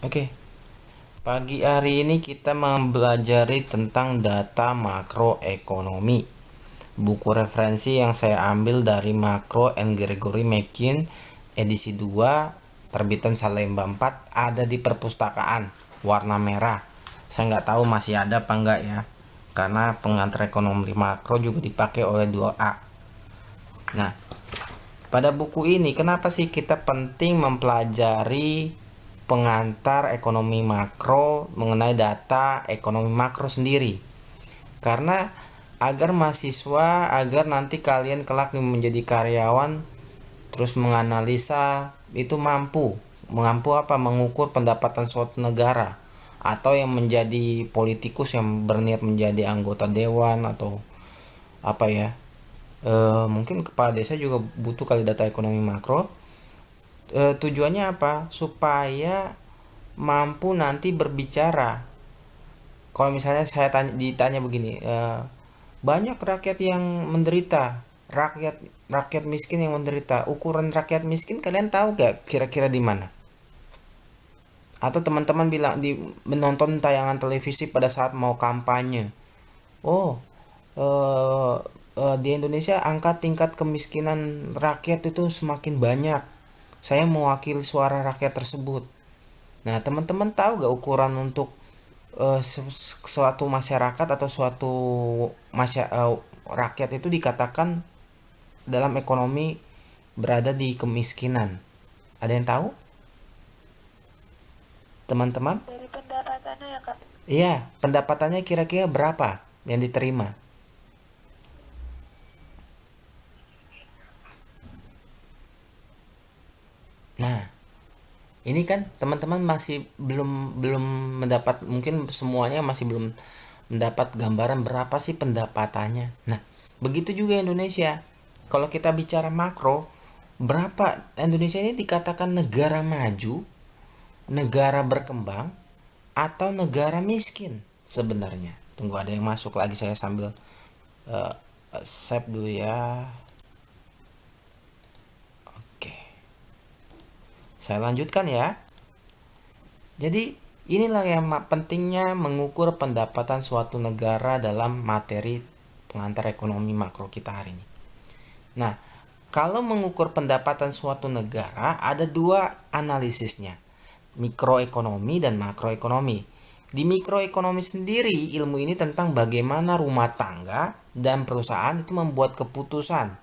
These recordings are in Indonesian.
Oke, pagi hari ini kita mempelajari tentang data makroekonomi. Buku referensi yang saya ambil dari Macro and Gregory Makin edisi 2 terbitan Salemba 4 ada di perpustakaan warna merah. Saya nggak tahu masih ada apa enggak ya. Karena pengantar ekonomi makro juga dipakai oleh 2A. Nah, pada buku ini kenapa sih kita penting mempelajari pengantar ekonomi makro mengenai data ekonomi makro sendiri? Karena agar nanti kalian kelak menjadi karyawan terus menganalisa itu mampu apa mengukur pendapatan suatu negara, atau yang menjadi politikus yang berniat menjadi anggota dewan atau apa ya, mungkin kepala desa juga butuh kali data ekonomi makro. Tujuannya apa? Supaya mampu nanti berbicara. Kalau misalnya ditanya begini, banyak rakyat yang menderita, rakyat rakyat miskin yang menderita. Ukuran rakyat miskin kalian tahu gak kira-kira di mana? Atau teman-teman bilang di menonton tayangan televisi pada saat mau kampanye, oh, eh, di Indonesia angka tingkat kemiskinan rakyat itu semakin banyak. Saya mewakili suara rakyat tersebut. Nah, teman-teman tahu gak ukuran untuk suatu masyarakat atau suatu rakyat itu dikatakan dalam ekonomi berada di kemiskinan? Ada yang tahu, teman-teman? Dari pendapatannya ya Kak. Iya, pendapatannya kira-kira berapa yang diterima? Nah, ini kan teman-teman masih belum belum mendapat, mungkin semuanya masih belum mendapat gambaran berapa sih pendapatannya. Nah, begitu juga Indonesia. Kalau kita bicara makro, berapa Indonesia ini dikatakan negara maju, negara berkembang, atau negara miskin sebenarnya? Tunggu, ada yang masuk lagi, saya sambil uh, save dulu ya. Oke, saya lanjutkan ya. Jadi inilah yang pentingnya mengukur pendapatan suatu negara dalam materi pengantar ekonomi makro kita hari ini. Nah, kalau mengukur pendapatan suatu negara ada dua analisisnya, mikroekonomi dan makroekonomi. Di mikroekonomi sendiri, ilmu ini tentang bagaimana rumah tangga dan perusahaan itu membuat keputusan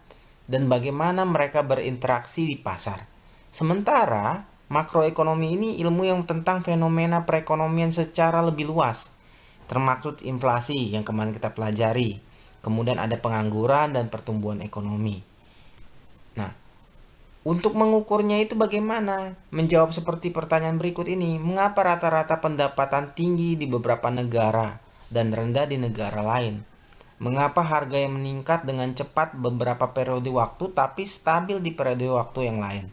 dan bagaimana mereka berinteraksi di pasar. Sementara makroekonomi ini ilmu yang tentang fenomena perekonomian secara lebih luas, termaksud inflasi yang kemarin kita pelajari. Kemudian ada pengangguran dan pertumbuhan ekonomi. Nah, untuk mengukurnya itu bagaimana? Menjawab seperti pertanyaan berikut ini. Mengapa rata-rata pendapatan tinggi di beberapa negara dan rendah di negara lain? Mengapa harga yang meningkat dengan cepat beberapa periode waktu tapi stabil di periode waktu yang lain?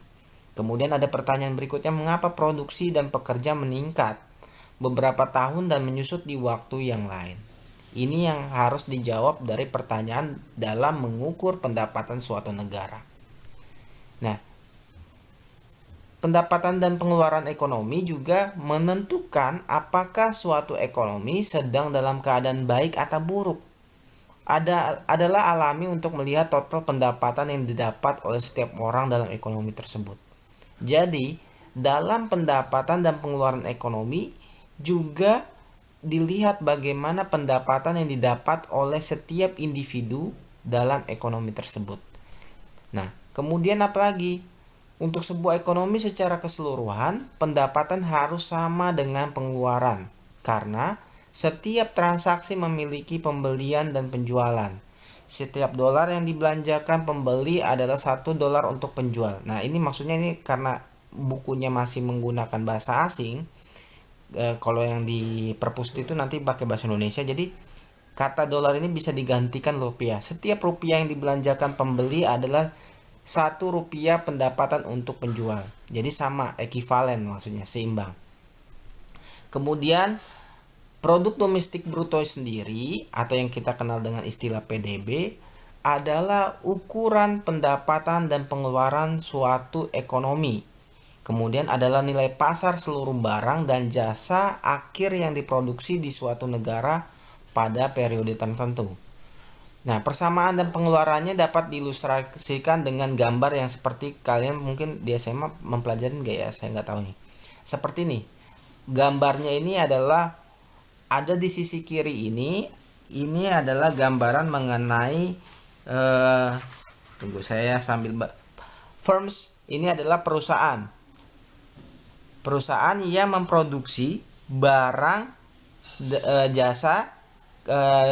Kemudian ada pertanyaan berikutnya, mengapa produksi dan pekerja meningkat beberapa tahun dan menyusut di waktu yang lain? Ini yang harus dijawab dari pertanyaan dalam mengukur pendapatan suatu negara. Nah, pendapatan dan pengeluaran ekonomi juga menentukan apakah suatu ekonomi sedang dalam keadaan baik atau buruk. Adalah alami untuk melihat total pendapatan yang didapat oleh setiap orang dalam ekonomi tersebut. Jadi, dalam pendapatan dan pengeluaran ekonomi juga dilihat bagaimana pendapatan yang didapat oleh setiap individu dalam ekonomi tersebut. Nah, kemudian apalagi? Untuk sebuah ekonomi secara keseluruhan, pendapatan harus sama dengan pengeluaran karena setiap transaksi memiliki pembelian dan penjualan. Setiap dolar yang dibelanjakan pembeli adalah $1 untuk penjual. Nah, ini maksudnya ini karena bukunya masih menggunakan bahasa asing. Kalau yang di perpus itu nanti pakai bahasa Indonesia. Jadi kata dolar ini bisa digantikan rupiah. Setiap rupiah yang dibelanjakan pembeli adalah $1 pendapatan untuk penjual. Jadi sama, ekivalen, maksudnya seimbang. Kemudian produk domestik bruto sendiri atau yang kita kenal dengan istilah PDB adalah ukuran pendapatan dan pengeluaran suatu ekonomi. Kemudian adalah nilai pasar seluruh barang dan jasa akhir yang diproduksi di suatu negara pada periode tertentu. Nah, persamaan dan pengeluarannya dapat diilustrasikan dengan gambar yang seperti kalian mungkin di SMA mempelajari nggak ya? Saya nggak tahu nih. Seperti nih, gambarnya ini adalah ada di sisi kiri ini adalah gambaran mengenai tunggu saya sambil firms ini adalah perusahaan yang memproduksi barang jasa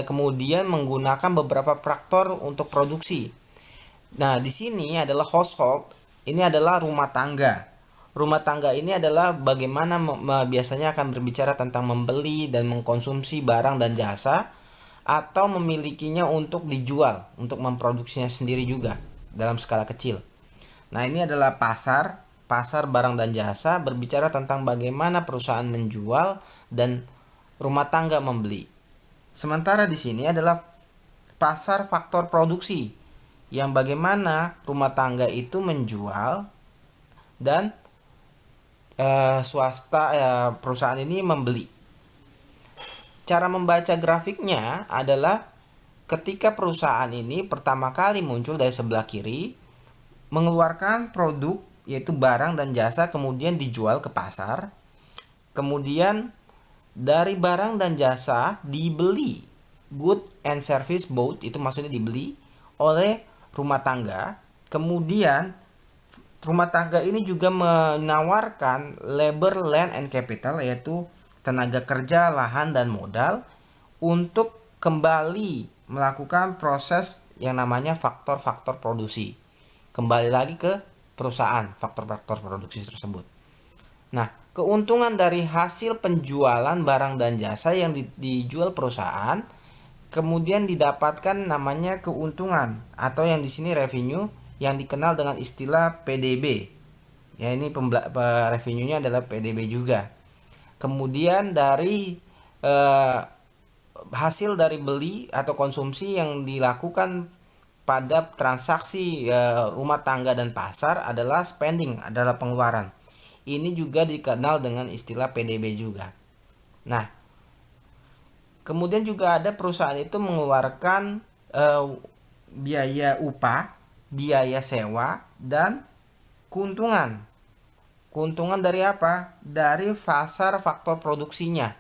kemudian menggunakan beberapa faktor untuk produksi. Nah, di sini adalah household, ini adalah rumah tangga. Rumah tangga ini adalah bagaimana biasanya akan berbicara tentang membeli dan mengkonsumsi barang dan jasa atau memilikinya untuk dijual, untuk memproduksinya sendiri juga dalam skala kecil. Nah, ini adalah pasar barang dan jasa berbicara tentang bagaimana perusahaan menjual dan rumah tangga membeli. Sementara di sini adalah pasar faktor produksi yang bagaimana rumah tangga itu menjual dan perusahaan ini membeli. Cara membaca grafiknya adalah ketika perusahaan ini pertama kali muncul dari sebelah kiri mengeluarkan produk yaitu barang dan jasa kemudian dijual ke pasar. Kemudian dari barang dan jasa dibeli, good and service both, itu maksudnya dibeli oleh rumah tangga. Kemudian rumah tangga ini juga menawarkan labor, land, and capital, yaitu tenaga kerja, lahan, dan modal untuk kembali melakukan proses yang namanya faktor-faktor produksi. Kembali lagi ke perusahaan, faktor-faktor produksi tersebut. Nah, keuntungan dari hasil penjualan barang dan jasa yang dijual perusahaan kemudian didapatkan namanya keuntungan atau yang di sini revenue yang dikenal dengan istilah PDB. Ya, ini revenue-nya adalah PDB juga. Kemudian dari hasil dari beli atau konsumsi yang dilakukan pada transaksi rumah tangga dan pasar adalah spending, adalah pengeluaran. Ini juga dikenal dengan istilah PDB juga. Nah, kemudian juga ada perusahaan itu mengeluarkan biaya upah, biaya sewa, dan keuntungan. Keuntungan dari apa? Dari pasar faktor produksinya.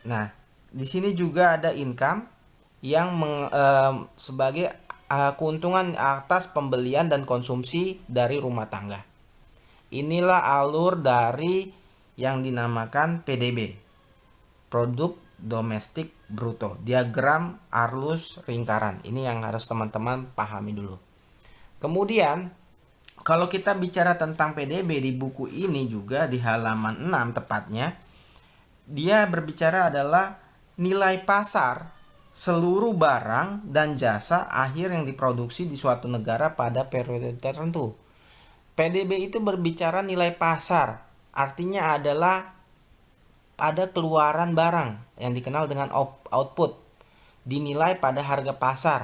Nah, di sini juga ada income yang sebagai keuntungan atas pembelian dan konsumsi dari rumah tangga. Inilah alur dari yang dinamakan PDB, produk domestik bruto, diagram arus lingkaran. Ini yang harus teman-teman pahami dulu. Kemudian kalau kita bicara tentang PDB di buku ini juga di halaman 6 tepatnya, dia berbicara adalah nilai pasar seluruh barang dan jasa akhir yang diproduksi di suatu negara pada periode tertentu. PDB itu berbicara nilai pasar, artinya adalah ada keluaran barang yang dikenal dengan output, dinilai pada harga pasar.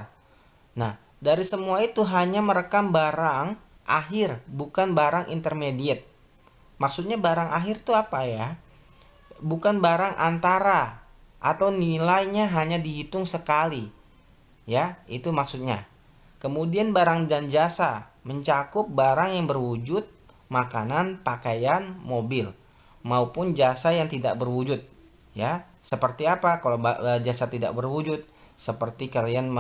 Nah, dari semua itu hanya merekam barang akhir, bukan barang intermediate. Maksudnya barang akhir itu apa ya? Bukan barang antara atau nilainya hanya dihitung sekali. Ya, itu maksudnya. Kemudian barang dan jasa mencakup barang yang berwujud, makanan, pakaian, mobil, maupun jasa yang tidak berwujud. Ya, seperti apa kalau jasa tidak berwujud? Seperti kalian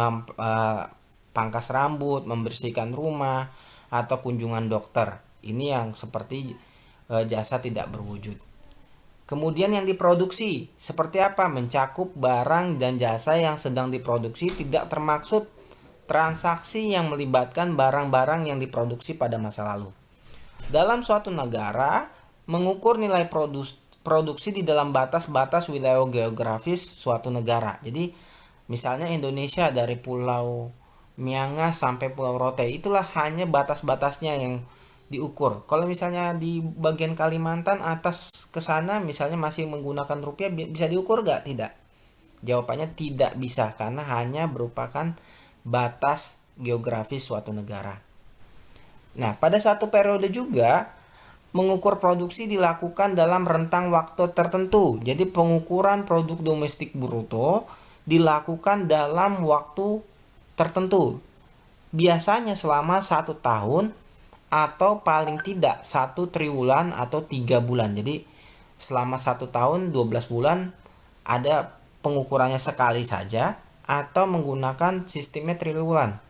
pangkas rambut, membersihkan rumah, atau kunjungan dokter. Ini yang seperti jasa tidak berwujud. Kemudian yang diproduksi, seperti apa? Mencakup barang dan jasa yang sedang diproduksi, tidak termaksud transaksi yang melibatkan barang-barang yang diproduksi pada masa lalu. Dalam suatu negara, mengukur nilai produksi di dalam batas-batas wilayah geografis suatu negara. Jadi, misalnya Indonesia dari Pulau Miangas sampai Pulau Rote, itulah hanya batas-batasnya yang diukur. Kalau misalnya di bagian Kalimantan atas ke sana misalnya masih menggunakan rupiah, bisa diukur nggak? Tidak. Jawabannya tidak bisa karena hanya merupakan batas geografis suatu negara. Nah, pada suatu periode juga mengukur produksi dilakukan dalam rentang waktu tertentu. Jadi pengukuran produk domestik bruto dilakukan dalam waktu tertentu. Biasanya selama 1 tahun atau paling tidak 1 triwulan atau 3 bulan. Jadi selama 1 tahun 12 bulan ada pengukurannya sekali saja atau menggunakan sistemnya triwulan.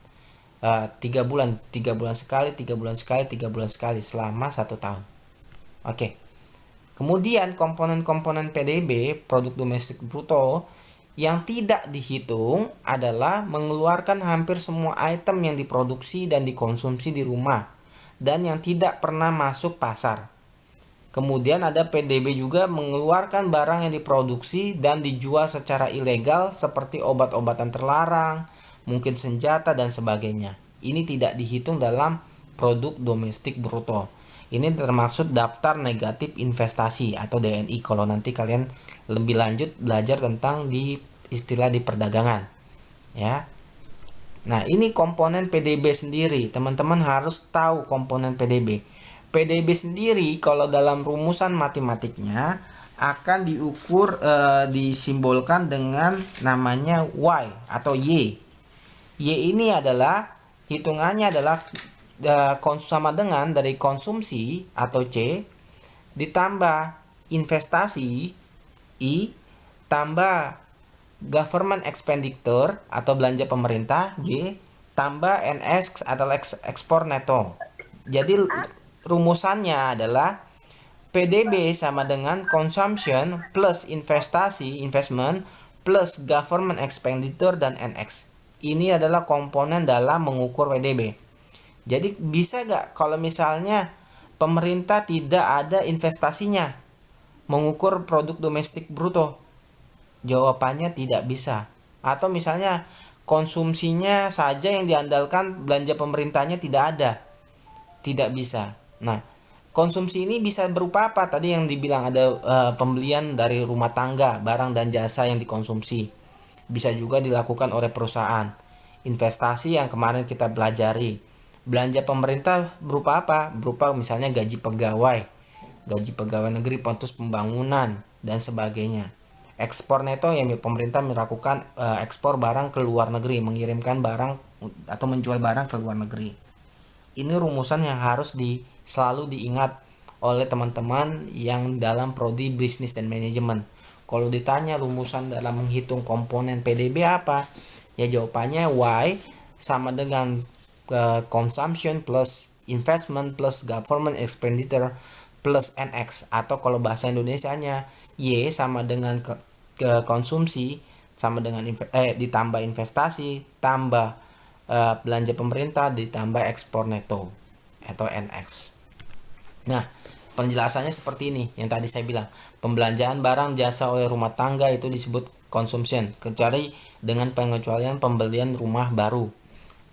3 bulan, 3 bulan sekali, 3 bulan sekali, 3 bulan sekali selama 1 tahun. Oke. Kemudian komponen-komponen PDB, produk domestik bruto, yang tidak dihitung adalah mengeluarkan hampir semua item yang diproduksi dan dikonsumsi di rumah dan yang tidak pernah masuk pasar. Kemudian ada PDB juga mengeluarkan barang yang diproduksi dan dijual secara ilegal seperti obat-obatan terlarang, mungkin senjata dan sebagainya. Ini tidak dihitung dalam produk domestik bruto. Ini termaksud daftar negatif investasi atau DNI kalau nanti kalian lebih lanjut belajar tentang di istilah di perdagangan. Ya. Nah, ini komponen PDB sendiri. Teman-teman harus tahu komponen PDB. PDB sendiri kalau dalam rumusan matematiknya akan diukur disimbolkan dengan namanya Y atau Y. Y ini adalah hitungannya adalah sama dengan dari konsumsi atau C ditambah investasi I tambah government expenditure atau belanja pemerintah G tambah NX atau ekspor neto. Jadi rumusannya adalah PDB sama dengan consumption plus investasi investment plus government expenditure dan NX. Ini adalah komponen dalam mengukur PDB. Jadi bisa gak kalau misalnya pemerintah tidak ada investasinya mengukur produk domestik bruto? Jawabannya tidak bisa. Atau misalnya konsumsinya saja yang diandalkan belanja pemerintahnya tidak ada. Tidak bisa. Nah, konsumsi ini bisa berupa apa? Tadi yang dibilang ada pembelian dari rumah tangga, barang dan jasa yang dikonsumsi. Bisa juga dilakukan oleh perusahaan. Investasi yang kemarin kita pelajari. Belanja pemerintah berupa apa? Berupa misalnya gaji pegawai negeri, pontus pembangunan, dan sebagainya. Ekspor neto yang pemerintah melakukan ekspor barang ke luar negeri, mengirimkan barang atau menjual barang ke luar negeri. Ini rumusan yang harus selalu diingat oleh teman-teman yang dalam prodi bisnis dan manajemen. Kalau ditanya rumusan dalam menghitung komponen PDB apa? Ya jawabannya Y sama dengan consumption plus investment plus government expenditure plus NX, atau kalau bahasa Indonesianya Y sama dengan konsumsi sama dengan ditambah investasi tambah belanja pemerintah ditambah ekspor neto atau NX. Nah, penjelasannya seperti ini yang tadi saya bilang. Pembelanjaan barang jasa oleh rumah tangga itu disebut consumption, kecuali dengan pengecualian pembelian rumah baru.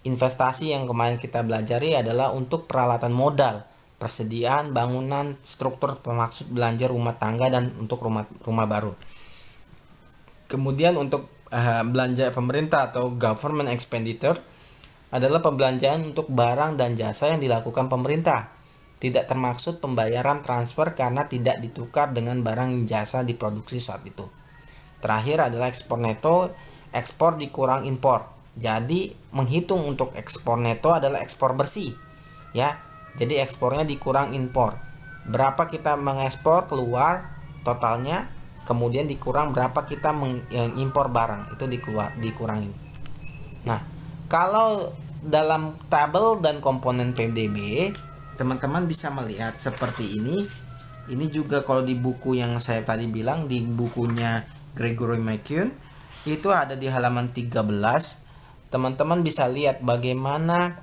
Investasi yang kemarin kita pelajari adalah untuk peralatan modal, persediaan bangunan, struktur pemaksud belanja rumah tangga dan untuk rumah baru. Kemudian untuk belanja pemerintah atau government expenditure adalah pembelanjaan untuk barang dan jasa yang dilakukan pemerintah. Tidak termaksud pembayaran transfer karena tidak ditukar dengan barang jasa diproduksi saat itu. Terakhir adalah ekspor neto, ekspor dikurang impor. Jadi menghitung untuk ekspor neto adalah ekspor bersih, ya. Jadi ekspornya dikurang impor. Berapa kita mengekspor keluar totalnya, kemudian dikurang berapa kita mengimpor barang, itu dikurangin. Nah, kalau dalam tabel dan komponen PDB, teman-teman bisa melihat seperti ini. Ini juga kalau di buku yang saya tadi bilang, di bukunya Gregory McCune, itu ada di halaman 13. Teman-teman bisa lihat bagaimana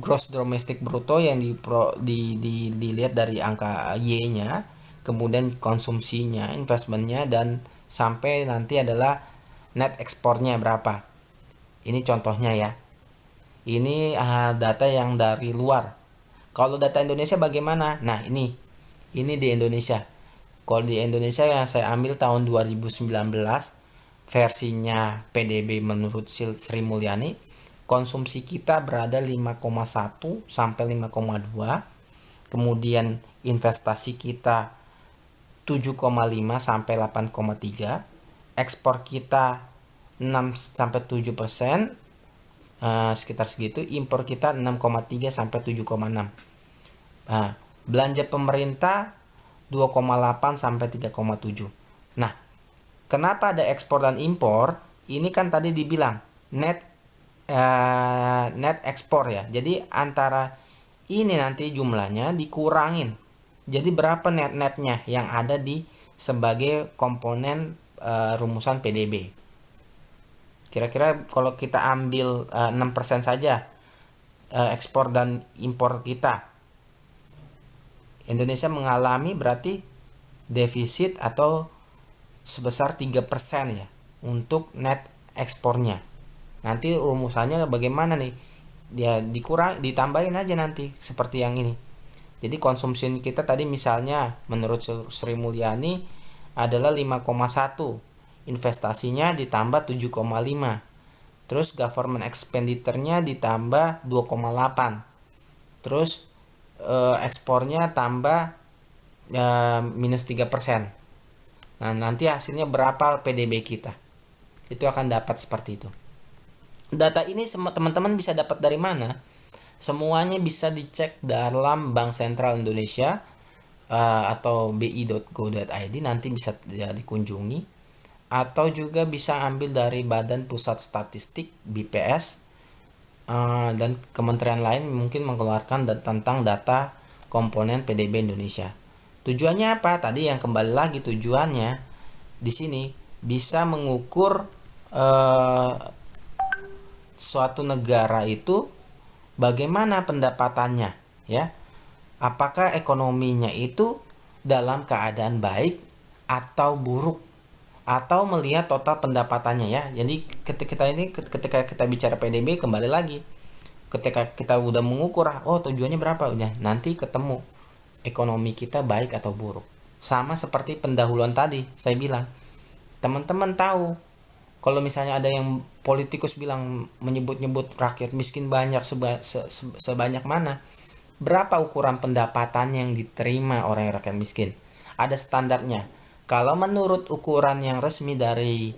gross domestic bruto yang dilihat dari angka Y-nya, kemudian konsumsinya, investmentnya, dan sampai nanti adalah net ekspornya berapa. Ini contohnya ya. Ini data yang dari luar. Kalau data Indonesia bagaimana? Nah, ini di Indonesia. Kalau di Indonesia yang saya ambil tahun 2019 versinya PDB menurut Sri Mulyani, konsumsi kita berada 5,1 sampai 5,2, kemudian investasi kita 7,5 sampai 8,3, ekspor kita 6 sampai 7%, sekitar segitu, impor kita 6,3 sampai 7,6. Nah, belanja pemerintah 2,8 sampai 3,7. Nah, kenapa ada ekspor dan impor? Ini kan tadi dibilang net ekspor ya. Jadi antara ini nanti jumlahnya dikurangin. Jadi berapa netnya yang ada di sebagai komponen rumusan PDB. Kira-kira kalau kita ambil 6% saja ekspor dan impor kita, Indonesia mengalami berarti defisit atau sebesar 3% ya untuk net ekspornya. Nanti rumusannya bagaimana nih? Dia ditambahin aja nanti seperti yang ini. Jadi konsumsi kita tadi misalnya menurut Sri Mulyani adalah 5,1. Investasinya ditambah 7,5. Terus government expenditure-nya ditambah 2,8. Terus ekspornya tambah minus 3%. Nah, nanti hasilnya berapa PDB kita? Itu akan dapat seperti itu. Data ini teman-teman bisa dapat dari mana? Semuanya bisa dicek dalam Bank Sentral Indonesia atau bi.go.id, nanti bisa dikunjungi, atau juga bisa ambil dari Badan Pusat Statistik BPS dan kementerian lain mungkin mengeluarkan tentang data komponen PDB Indonesia. Tujuannya apa? Tadi yang kembali lagi tujuannya di sini bisa mengukur suatu negara itu bagaimana pendapatannya, ya. Apakah ekonominya itu dalam keadaan baik atau buruk, atau melihat total pendapatannya ya. Jadi ketika kita bicara PDB, kembali lagi ketika kita udah mengukur, oh tujuannya berapa, udah nanti ketemu ekonomi kita baik atau buruk. Sama seperti pendahuluan tadi saya bilang, teman-teman tahu kalau misalnya ada yang politikus bilang menyebut-nyebut rakyat miskin banyak sebanyak mana, berapa ukuran pendapatan yang diterima orang rakyat miskin? Ada standarnya. Kalau menurut ukuran yang resmi dari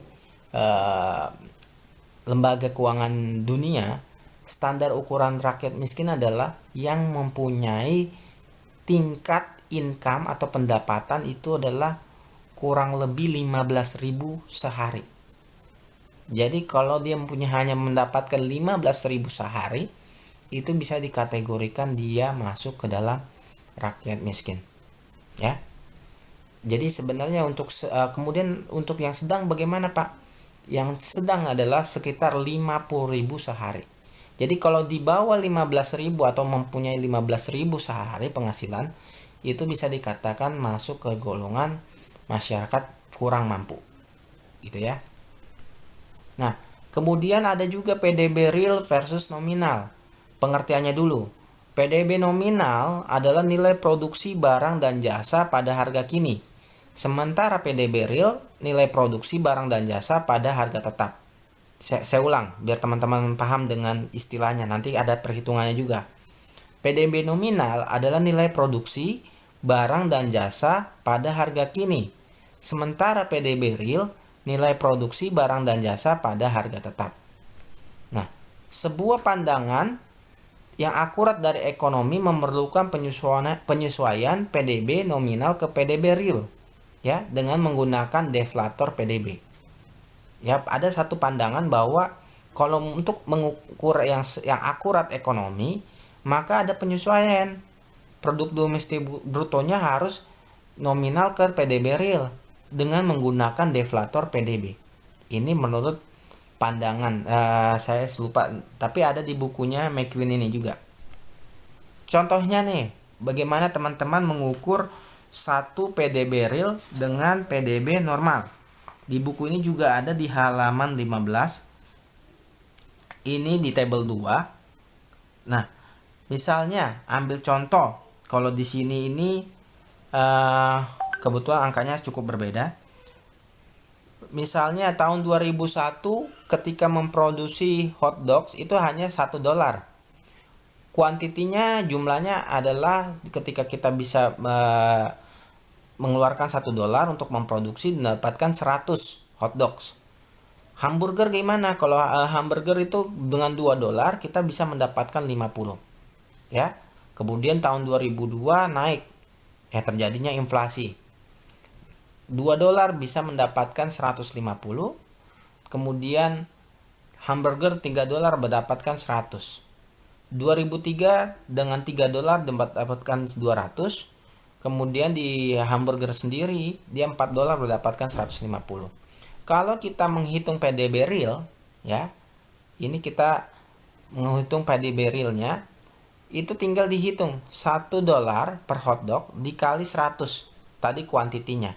lembaga keuangan dunia, standar ukuran rakyat miskin adalah yang mempunyai tingkat income atau pendapatan itu adalah kurang lebih 15.000 sehari. Jadi kalau dia hanya mendapatkan 15.000 sehari, itu bisa dikategorikan dia masuk ke dalam rakyat miskin. Ya. Jadi sebenarnya kemudian untuk yang sedang bagaimana, Pak? Yang sedang adalah sekitar 50.000 sehari. Jadi kalau di bawah 15.000 atau mempunyai 15.000 sehari penghasilan, itu bisa dikatakan masuk ke golongan masyarakat kurang mampu. Gitu ya. Nah, kemudian ada juga PDB real versus nominal. Pengertiannya dulu. PDB nominal adalah nilai produksi barang dan jasa pada harga kini. Sementara PDB real nilai produksi barang dan jasa pada harga tetap. Saya ulang biar teman-teman paham dengan istilahnya. Nanti ada perhitungannya juga. PDB nominal adalah nilai produksi barang dan jasa pada harga kini. Sementara PDB real nilai produksi barang dan jasa pada harga tetap. Nah, sebuah pandangan yang akurat dari ekonomi memerlukan penyesuaian PDB nominal ke PDB real, ya, dengan menggunakan deflator PDB. Ya, ada satu pandangan bahwa kalau untuk mengukur yang akurat ekonomi, maka ada penyesuaian. Produk domestik brutonya harus nominal ke PDB real dengan menggunakan deflator PDB. Ini menurut pandangan saya lupa, tapi ada di bukunya McQueen ini juga. Contohnya nih, bagaimana teman-teman mengukur satu PDB real dengan PDB normal. Di buku ini juga ada di halaman 15. Ini di tabel 2. Nah, misalnya ambil contoh, kalau di sini ini kebetulan angkanya cukup berbeda. Misalnya tahun 2001 ketika memproduksi hot dogs itu hanya $1. Kuantitinya jumlahnya adalah ketika kita bisa mengeluarkan $1 untuk memproduksi mendapatkan 100 hotdogs. Hamburger gimana? Kalau hamburger itu dengan $2 kita bisa mendapatkan 50. Ya. Kemudian tahun 2002 naik. Ya, terjadinya inflasi. $2 bisa mendapatkan 150. Kemudian hamburger $3 mendapatkan 100. 2003 dengan $3 mendapatkan 200. Kemudian di hamburger sendiri dia $4 mendapatkan 150. Kalau kita menghitung PDB real, ya, ini kita menghitung PDB realnya, itu tinggal dihitung $1 per hotdog dikali 100 tadi kuantitinya,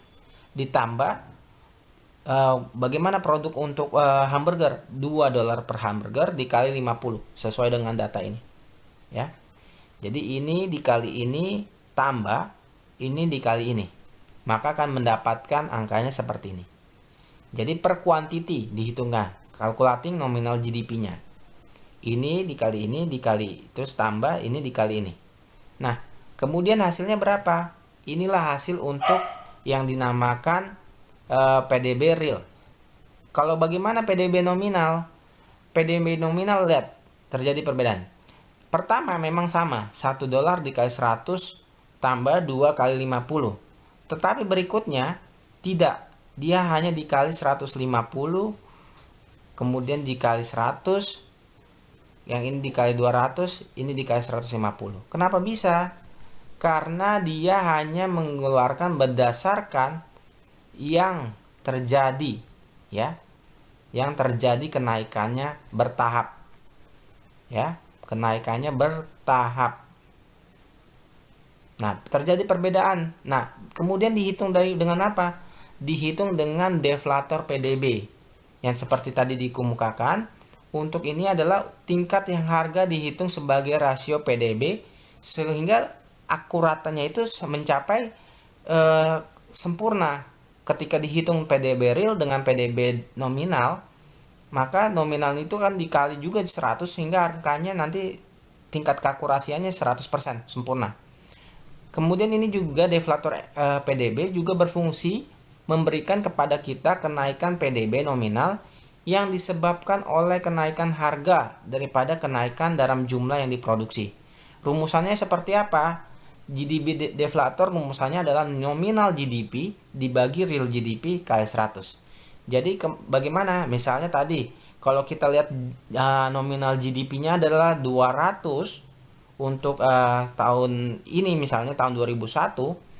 ditambah bagaimana produk untuk hamburger, $2 per hamburger dikali 50 sesuai dengan data ini, ya. Jadi ini dikali ini tambah ini dikali ini, maka akan mendapatkan angkanya seperti ini. Jadi per quantity dihitungnya, calculating nominal GDP-nya. Ini dikali terus tambah ini dikali ini. Nah, kemudian hasilnya berapa? Inilah hasil untuk yang dinamakan PDB real. Kalau bagaimana PDB nominal? PDB nominal, lihat terjadi perbedaan. Pertama memang sama, $1 dikali 100 tambah 2 kali 50. Tetapi berikutnya tidak. Dia hanya dikali 150, kemudian dikali 100, yang ini dikali 200, ini dikali 150. Kenapa bisa? Karena dia hanya mengeluarkan berdasarkan yang terjadi, ya. Yang terjadi kenaikannya bertahap. Ya, kenaikannya bertahap. Nah, terjadi perbedaan. Nah, kemudian dihitung dengan apa? Dihitung dengan deflator PDB. Yang seperti tadi dikemukakan, untuk ini adalah tingkat yang harga dihitung sebagai rasio PDB sehingga akuratannya itu mencapai sempurna. Ketika dihitung PDB real dengan PDB nominal, maka nominal itu kan dikali juga 100 sehingga angkanya nanti tingkat keakurasiannya 100% sempurna. Kemudian ini juga deflator PDB juga berfungsi memberikan kepada kita kenaikan PDB nominal yang disebabkan oleh kenaikan harga daripada kenaikan dalam jumlah yang diproduksi. Rumusannya seperti apa? GDP deflator rumusannya adalah nominal GDP dibagi real GDP kali 100. Jadi bagaimana? Misalnya tadi kalau kita lihat nominal GDP-nya adalah 200 untuk tahun ini, misalnya tahun 2001.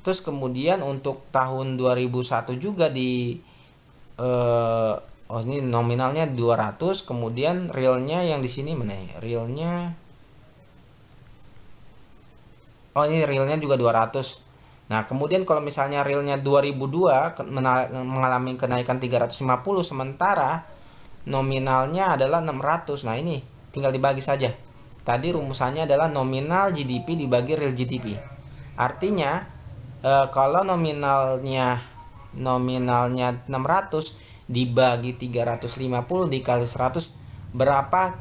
Terus kemudian untuk tahun 2001 juga ini nominalnya 200, kemudian realnya yang di sini mana ya? Ini realnya juga 200. Nah, kemudian kalau misalnya realnya 2002 mengalami kenaikan 350, sementara nominalnya adalah 600. Nah, ini tinggal dibagi saja. Tadi rumusannya adalah nominal GDP dibagi real GDP. Artinya kalau nominalnya 600 dibagi 350 dikali 100, berapa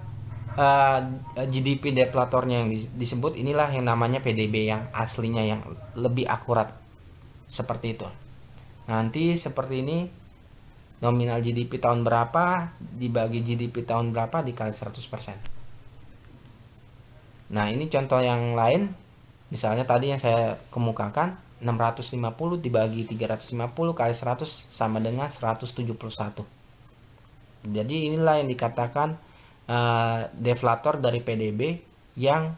GDP deflatornya yang disebut? Inilah yang namanya PDB yang aslinya, yang lebih akurat seperti itu. Nanti seperti ini, nominal GDP tahun berapa dibagi GDP tahun berapa dikali 100%. Nah, ini contoh yang lain. Misalnya tadi yang saya kemukakan, 650 dibagi 350 kali 100 sama dengan 171. Jadi inilah yang dikatakan deflator dari PDB yang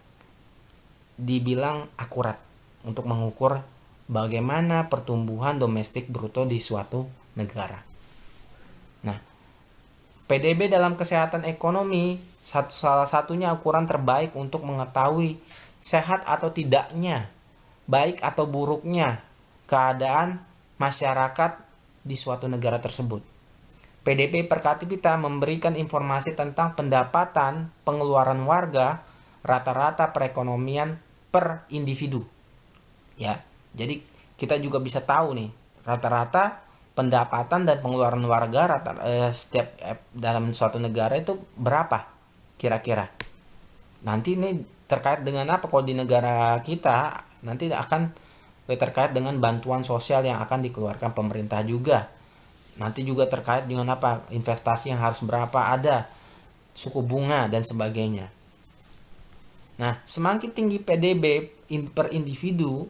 dibilang akurat untuk mengukur bagaimana pertumbuhan domestik bruto di suatu negara. Nah, PDB dalam kesehatan ekonomi salah satunya ukuran terbaik untuk mengetahui sehat atau tidaknya, baik atau buruknya keadaan masyarakat di suatu negara tersebut. PDB per kapita memberikan informasi tentang pendapatan, pengeluaran warga, rata-rata perekonomian per individu. Ya, jadi kita juga bisa tahu nih rata-rata pendapatan dan pengeluaran warga setiap dalam suatu negara itu berapa kira-kira. Nanti ini terkait dengan apa kalau di negara kita nanti akan terkait dengan bantuan sosial yang akan dikeluarkan pemerintah juga. Nanti juga terkait dengan apa investasi yang harus berapa, ada suku bunga dan sebagainya. Nah, semakin tinggi PDB per individu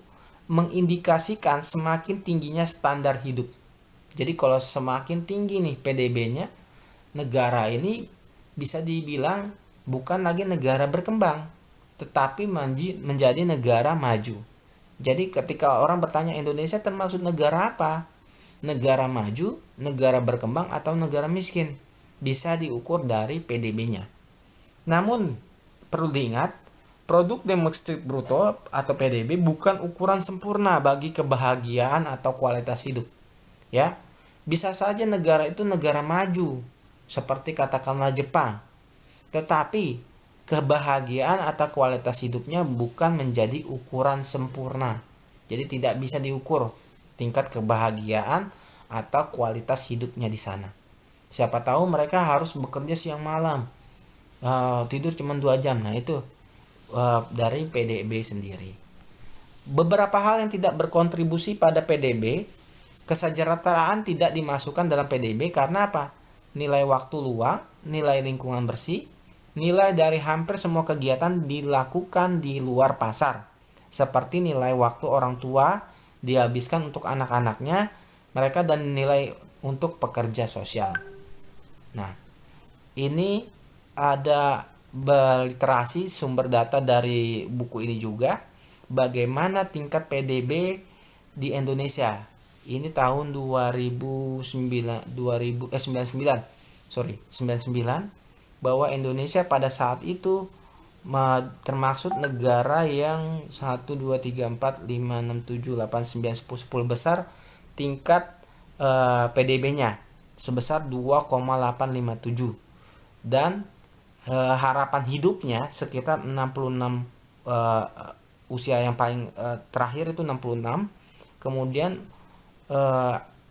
mengindikasikan semakin tingginya standar hidup. Jadi kalau semakin tinggi nih PDB-nya, negara ini bisa dibilang bukan lagi negara berkembang, tetapi menjadi negara maju. Jadi ketika orang bertanya Indonesia termasuk negara apa? Negara maju, negara berkembang, atau negara miskin? Bisa diukur dari PDB-nya. Namun, perlu diingat, produk domestik bruto atau PDB bukan ukuran sempurna bagi kebahagiaan atau kualitas hidup. Ya, bisa saja negara itu negara maju, seperti katakanlah Jepang. Tetapi kebahagiaan atau kualitas hidupnya bukan menjadi ukuran sempurna. Jadi tidak bisa diukur tingkat kebahagiaan atau kualitas hidupnya di sana. Siapa tahu mereka harus bekerja siang malam, tidur cuma 2 jam. Nah itu dari PDB sendiri. Beberapa hal yang tidak berkontribusi pada PDB, kesejahteraan tidak dimasukkan dalam PDB karena apa? Nilai waktu luang, nilai lingkungan bersih, nilai dari hampir semua kegiatan dilakukan di luar pasar. Seperti nilai waktu orang tua dihabiskan untuk anak-anaknya, mereka, dan nilai untuk pekerja sosial. Nah, ini ada berliterasi sumber data dari buku ini juga. Bagaimana tingkat PDB di Indonesia? Ini tahun 99, bahwa Indonesia pada saat itu termasuk negara yang 1 2 3 4 5 6 7 8 9 10 besar tingkat PDB-nya sebesar 2,857 dan harapan hidupnya sekitar 66, usia yang paling terakhir itu 66. Kemudian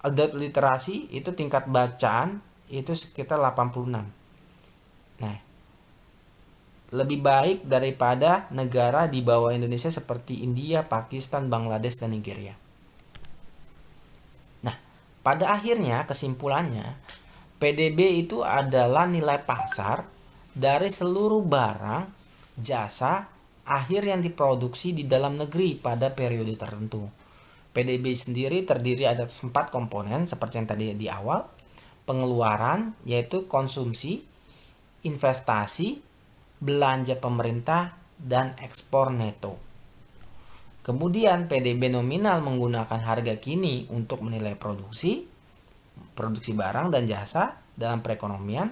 adult literasi itu tingkat bacaan itu sekitar 86. Nah, lebih baik daripada negara di bawah Indonesia seperti India, Pakistan, Bangladesh, dan Nigeria. Nah, pada akhirnya kesimpulannya PDB itu adalah nilai pasar dari seluruh barang, jasa, akhir yang diproduksi di dalam negeri pada periode tertentu. PDB sendiri terdiri atas 4 komponen seperti yang tadi di awal. Pengeluaran yaitu konsumsi, investasi, belanja pemerintah, dan ekspor neto. Kemudian PDB nominal menggunakan harga kini untuk menilai produksi barang dan jasa dalam perekonomian.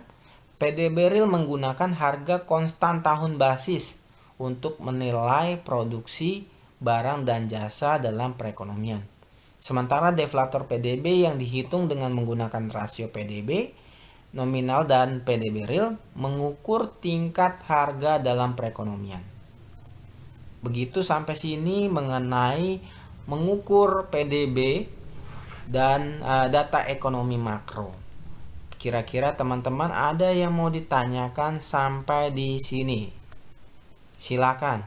PDB real menggunakan harga konstan tahun basis untuk menilai produksi barang dan jasa dalam perekonomian. Sementara deflator PDB yang dihitung dengan menggunakan rasio PDB nominal dan PDB real mengukur tingkat harga dalam perekonomian. Begitu sampai sini mengenai mengukur PDB dan data ekonomi makro. Kira-kira teman-teman ada yang mau ditanyakan sampai di sini? Silakan.